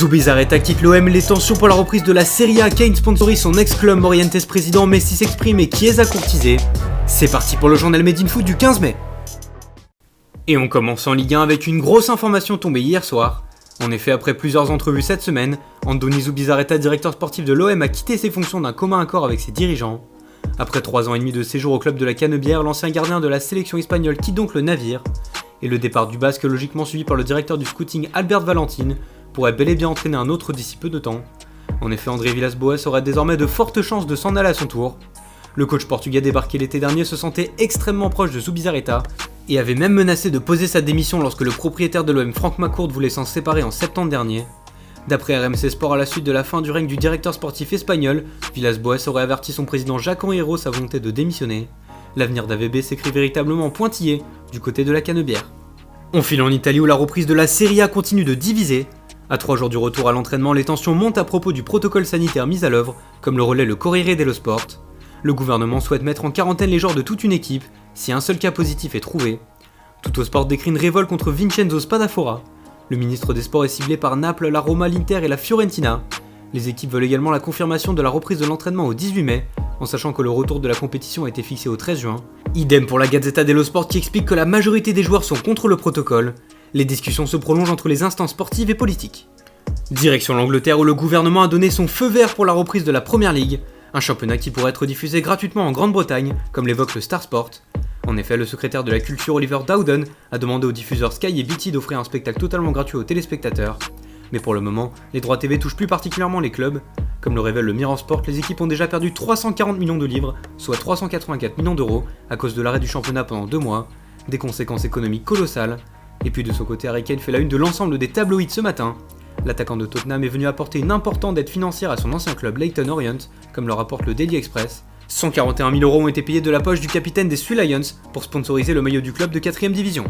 Zubizarreta quitte l'OM, les tensions pour la reprise de la Serie A. Kane sponsorise son ex-club, Morientes président, Messi s'exprime et Chiesa courtisé. C'est parti pour le journal Made in Foot du 15 mai. Et on commence en Ligue 1 avec une grosse information tombée hier soir. En effet, après plusieurs entrevues cette semaine, Andoni Zubizarreta, directeur sportif de l'OM, a quitté ses fonctions d'un commun accord avec ses dirigeants. Après 3 ans et demi de séjour au club de la Canebière, l'ancien gardien de la sélection espagnole quitte donc le navire. Et le départ du Basque, logiquement suivi par le directeur du scouting Albert Valentin, pourrait bel et bien entraîner un autre d'ici peu de temps. En effet, André Villas-Boas aurait désormais de fortes chances de s'en aller à son tour. Le coach portugais débarqué l'été dernier se sentait extrêmement proche de Zubizarreta et avait même menacé de poser sa démission lorsque le propriétaire de l'OM, Franck McCourt, voulait s'en séparer en septembre dernier. D'après RMC Sport, à la suite de la fin du règne du directeur sportif espagnol, Villas-Boas aurait averti son président Jacques-Henri Hérault sa volonté de démissionner. L'avenir d'AVB s'écrit véritablement pointillé du côté de la Canebière. On file en Italie où la reprise de la Serie A continue de diviser. À 3 jours du retour à l'entraînement, les tensions montent à propos du protocole sanitaire mis à l'œuvre, comme le relaie le Corriere dello Sport. Le gouvernement souhaite mettre en quarantaine les joueurs de toute une équipe si un seul cas positif est trouvé. Tuttosport décrit une révolte contre Vincenzo Spadafora. Le ministre des Sports est ciblé par Naples, la Roma, l'Inter et la Fiorentina. Les équipes veulent également la confirmation de la reprise de l'entraînement au 18 mai, en sachant que le retour de la compétition a été fixé au 13 juin. Idem pour la Gazzetta dello Sport qui explique que la majorité des joueurs sont contre le protocole. Les discussions se prolongent entre les instances sportives et politiques. Direction l'Angleterre où le gouvernement a donné son feu vert pour la reprise de la Premier League, un championnat qui pourrait être diffusé gratuitement en Grande-Bretagne, comme l'évoque le Star Sport. En effet, le secrétaire de la culture Oliver Dowden a demandé aux diffuseurs Sky et BT d'offrir un spectacle totalement gratuit aux téléspectateurs. Mais pour le moment, les droits TV touchent plus particulièrement les clubs. Comme le révèle le Mirror Sport, les équipes ont déjà perdu 340 millions de livres, soit 384 millions d'euros, à cause de l'arrêt du championnat pendant 2 mois, des conséquences économiques colossales. Et puis de son côté, Harry Kane fait la une de l'ensemble des tabloïds ce matin. L'attaquant de Tottenham est venu apporter une importante aide financière à son ancien club Leyton Orient, comme le rapporte le Daily Express. 141 000 € ont été payés de la poche du capitaine des Three Lions pour sponsoriser le maillot du club de 4ème division.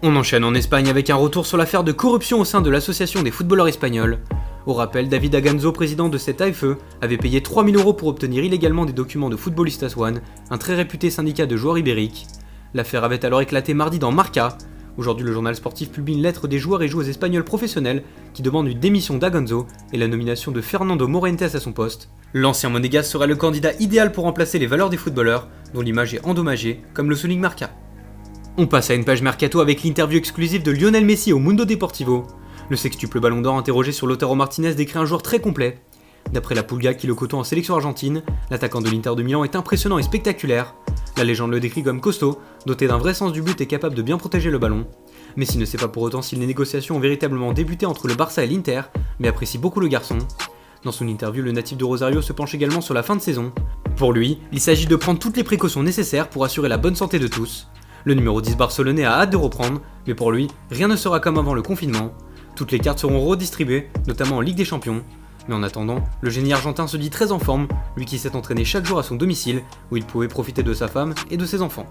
On enchaîne en Espagne avec un retour sur l'affaire de corruption au sein de l'association des footballeurs espagnols. Au rappel, David Aganzo, président de cette AFE, avait payé 3 000 € pour obtenir illégalement des documents de Futbolistas One, un très réputé syndicat de joueurs ibériques. L'affaire avait alors éclaté mardi dans Marca. Aujourd'hui, le journal sportif publie une lettre des joueurs et joueuses espagnols professionnels qui demandent une démission d'Aganzo et la nomination de Fernando Morientes à son poste. L'ancien monégasque serait le candidat idéal pour remplacer les valeurs des footballeurs, dont l'image est endommagée, comme le souligne Marca. On passe à une page mercato avec l'interview exclusive de Lionel Messi au Mundo Deportivo. Le sextuple Ballon d'Or interrogé sur Lautaro Martinez décrit un joueur très complet. D'après la Pulga qui le côtoie en sélection argentine, l'attaquant de l'Inter de Milan est impressionnant et spectaculaire. La légende le décrit comme costaud, doté d'un vrai sens du but et capable de bien protéger le ballon. Messi ne sait pas pour autant si les négociations ont véritablement débuté entre le Barça et l'Inter, mais apprécie beaucoup le garçon. Dans son interview, le natif de Rosario se penche également sur la fin de saison. Pour lui, il s'agit de prendre toutes les précautions nécessaires pour assurer la bonne santé de tous. Le numéro 10 barcelonais a hâte de reprendre, mais pour lui, rien ne sera comme avant le confinement. Toutes les cartes seront redistribuées, notamment en Ligue des Champions. Mais en attendant, le génie argentin se dit très en forme, lui qui s'est entraîné chaque jour à son domicile, où il pouvait profiter de sa femme et de ses enfants.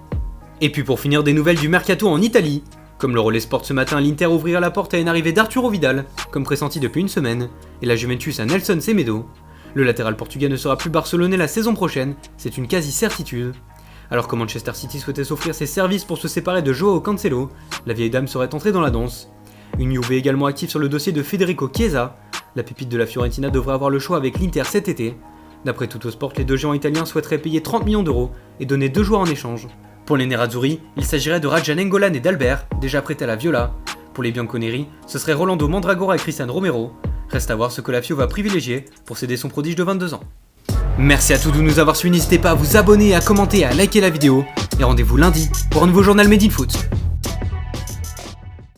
Et puis pour finir, des nouvelles du mercato en Italie. Comme le relais sport ce matin, l'Inter ouvrira la porte à une arrivée d'Arturo Vidal, comme pressenti depuis une semaine, et la Juventus à Nelson Semedo. Le latéral portugais ne sera plus barcelonais la saison prochaine, c'est une quasi-certitude. Alors que Manchester City souhaitait s'offrir ses services pour se séparer de Joao Cancelo, la vieille dame serait entrée dans la danse. Une Juve est également active sur le dossier de Federico Chiesa. La pépite de la Fiorentina devrait avoir le choix avec l'Inter cet été. D'après Tuttosport, les deux géants italiens souhaiteraient payer 30 millions d'euros et donner 2 joueurs en échange. Pour les Nerazzurri, il s'agirait de Rajan Nainggolan et d'Albert, déjà prêtés à la Viola. Pour les Bianconeri, ce serait Rolando Mandragora et Cristian Romero. Reste à voir ce que la Fio va privilégier pour céder son prodige de 22 ans. Merci à tous de nous avoir suivis, n'hésitez pas à vous abonner, à commenter et à liker la vidéo. Et rendez-vous lundi pour un nouveau journal Made in Foot.